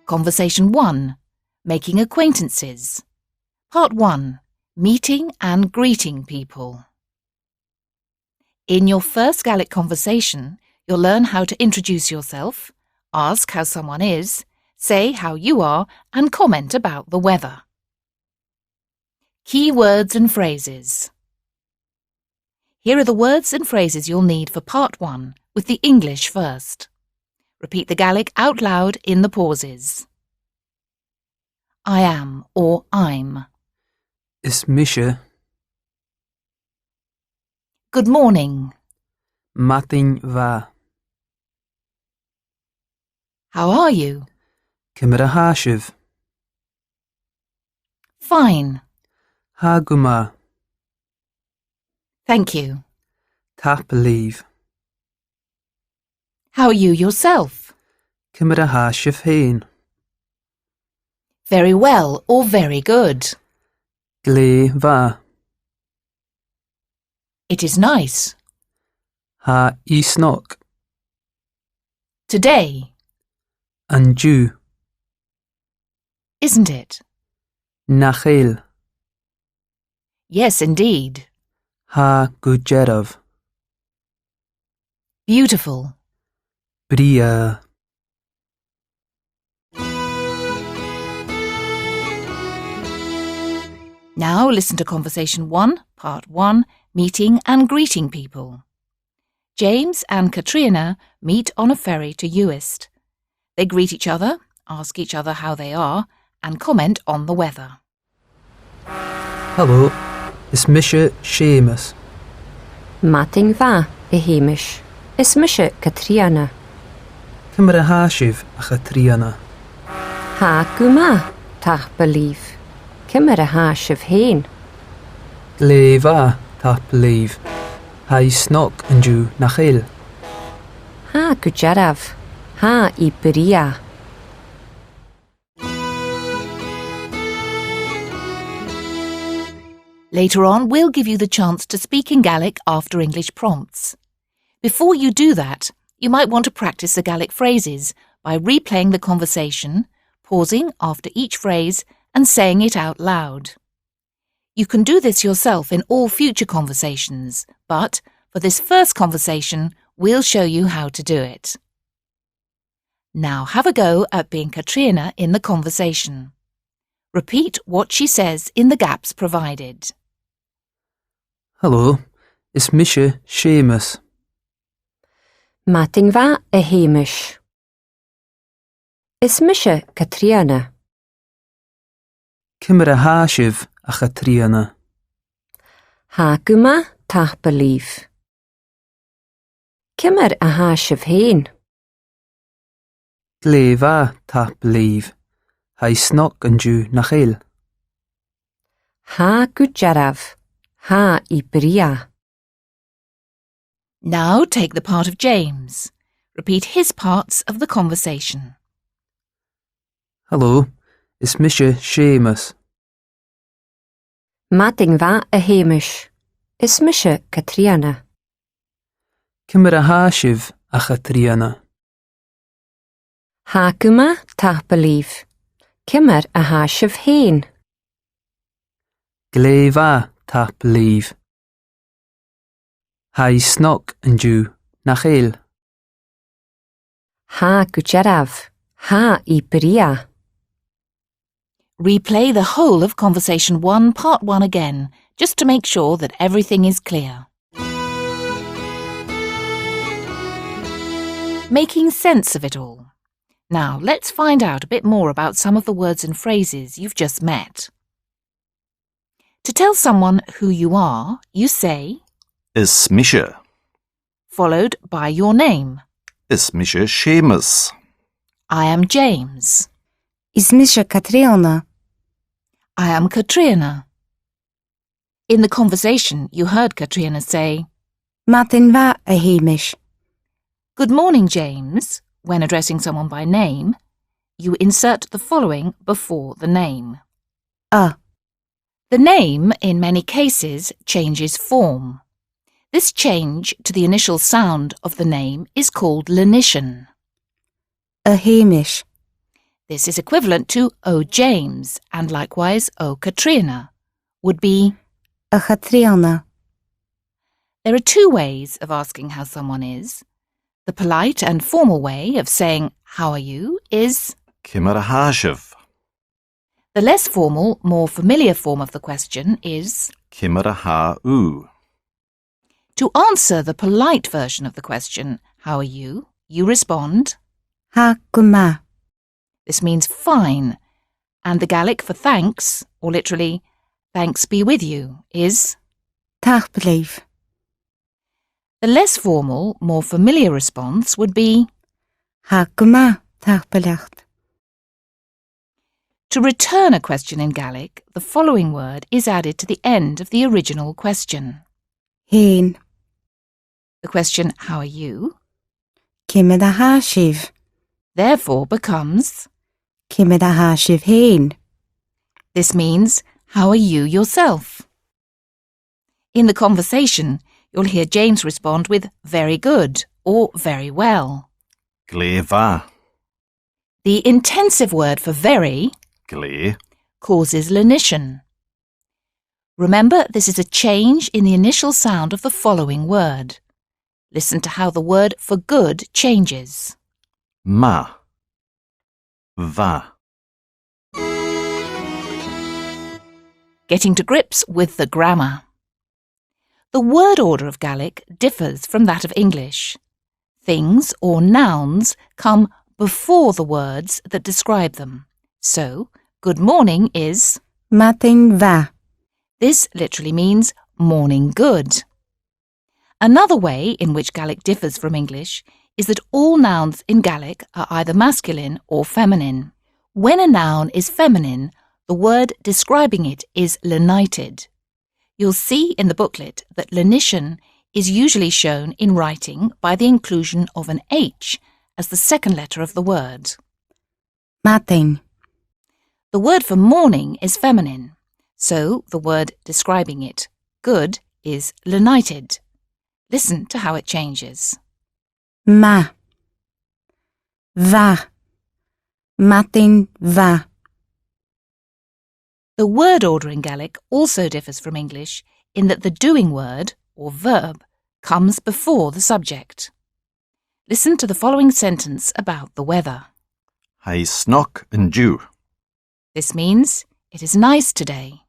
Conversation 1. Making acquaintances. Part 1. Meeting and greeting people. In your first Gaelic conversation, you'll learn how to introduce yourself, ask how someone is, say how you are, and comment about the weather. Key words and phrases. Here are the words and phrases you'll need for Part 1, with the English first. Repeat the Gaelic out loud in the pauses. I am or I'm. Is mishe. Good morning. Matin va. How are you? Cymra hashiv. Fine. Ha guma. Thank you. Tap leave. How are you yourself? Cymra hashiv hain. Very well or very good. Gle va. It is nice. Ha isnok. Today, And you. isn't it? Nachil. Yes, indeed. Ha gujerov. Beautiful. Bria. Now listen to Conversation 1, Part 1, Meeting and Greeting People. James and Katrina meet on a ferry to Uist. They greet each other, ask each other how they are, and comment on the weather. Hello. Is mishe Seamus. Mating va, Hamish. Is mishe Katriana. Cymra hashiv a chatriana. Ha guma, tach believe. Cymra ha shiv hain. Gle va. Tap leave. Ha isnok and you nachil. Ha gujarav. Ha I bria. Later on, we'll give you the chance to speak in Gaelic after English prompts. Before you do that, you might want to practice the Gaelic phrases by replaying the conversation, pausing after each phrase, and saying it out loud. You can do this yourself in all future conversations, but for this first conversation, we'll show you how to do it. Now have a go at being Katrina in the conversation. Repeat what she says in the gaps provided. Hello. Is mishe Seamus. Mating va, Hamish. Is mishe Katriana. Cymra hashiv a chatriana. Ha guma, tach believe. Cymr a ha shiv hain. Gle va. Tap leave. Ha isnok and you nachil. Ha gujarav. Ha I bria. Now take the part of James. Repeat his parts of the conversation. Hello. Is mishe Seamus. Mating va, Hamish. Is mishe Katriana. Cymra hashiv a chatriana. Ha guma, tach believe. Cymr a ha shiv hain. Gle va. Tap leave. Ha isnok and you nachil. Ha gujarav. Ha I bria. Replay the whole of Conversation 1, Part 1 again, just to make sure that everything is clear. Making sense of it all. Now, let's find out a bit more about some of the words and phrases you've just met. To tell someone who you are, you say, Is mishe. followed by your name. Is mishe Seamus. I am James. Is mishe Katriana. I am Katrina. In the conversation, you heard Katrina say, Matin va, Hamish. Good morning, James. When addressing someone by name, you insert the following before the name. The name, in many cases, changes form. This change to the initial sound of the name is called lenition. A Hamish. This is equivalent to "Oh James" and likewise "Oh Katrina" would be A Catriona. There are two ways of asking how someone is. The polite and formal way of saying "How are you?" is Cimar a Hashiv. the less formal, more familiar form of the question is Cimar a Ha U. to answer the polite version of the question "How are you?" you respond. Ha Guma. This means fine, and the Gaelic for thanks, or literally thanks be with you, is Tachbelief. the less formal, more familiar response would be Ha Guma. Tachbelicht. to return a question in Gaelic, the following word is added to the end of the original question. Hain. The question "How are you?" Kimid a Hashiv. therefore becomes Kimid a Hashiv hain. This means, how are you yourself? In the conversation, you'll hear James respond with very good or very well. Gleva. The intensive word for very Gle. causes lenition. Remember, this is a change in the initial sound of the following word. Listen to how the word for good changes. Ma. Va. Getting to grips with the grammar. The word order of Gaelic differs from that of English. Things or nouns come before the words that describe them. So, good morning is Matin va. This literally means morning good. Another way in which Gaelic differs from English is that all nouns in Gaelic are either masculine or feminine. When a noun is feminine, the word describing it is lenited. You'll see in the booklet that lenition is usually shown in writing by the inclusion of an H as the second letter of the word. Matin. The word for morning is feminine, so the word describing it, good, is lenited. Listen to how it changes. Ma. Va. Matin va. The word order in Gaelic also differs from English in that the doing word, or verb, comes before the subject. Listen to the following sentence about the weather. Hai snock and dew. This means, it is nice today.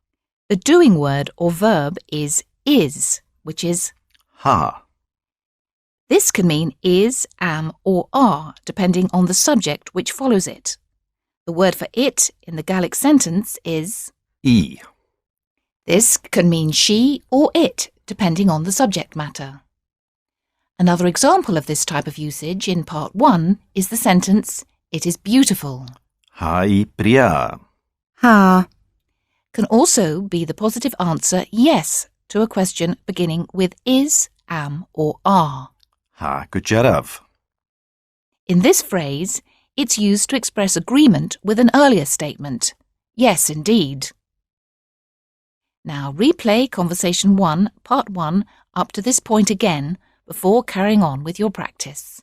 The doing word or verb is, which is. Ha. This can mean is, am, or are, depending on the subject which follows it. The word for it in the Gaelic sentence is E. This can mean she or it, depending on the subject matter. Another example of this type of usage in Part 1 is the sentence, it is beautiful. Hai bria. Ha. Can also be the positive answer yes to a question beginning with is, am, or are. Ha gujerav. In this phrase, it's used to express agreement with an earlier statement. Yes, indeed. Now replay Conversation 1, Part 1, up to this point again before carrying on with your practice.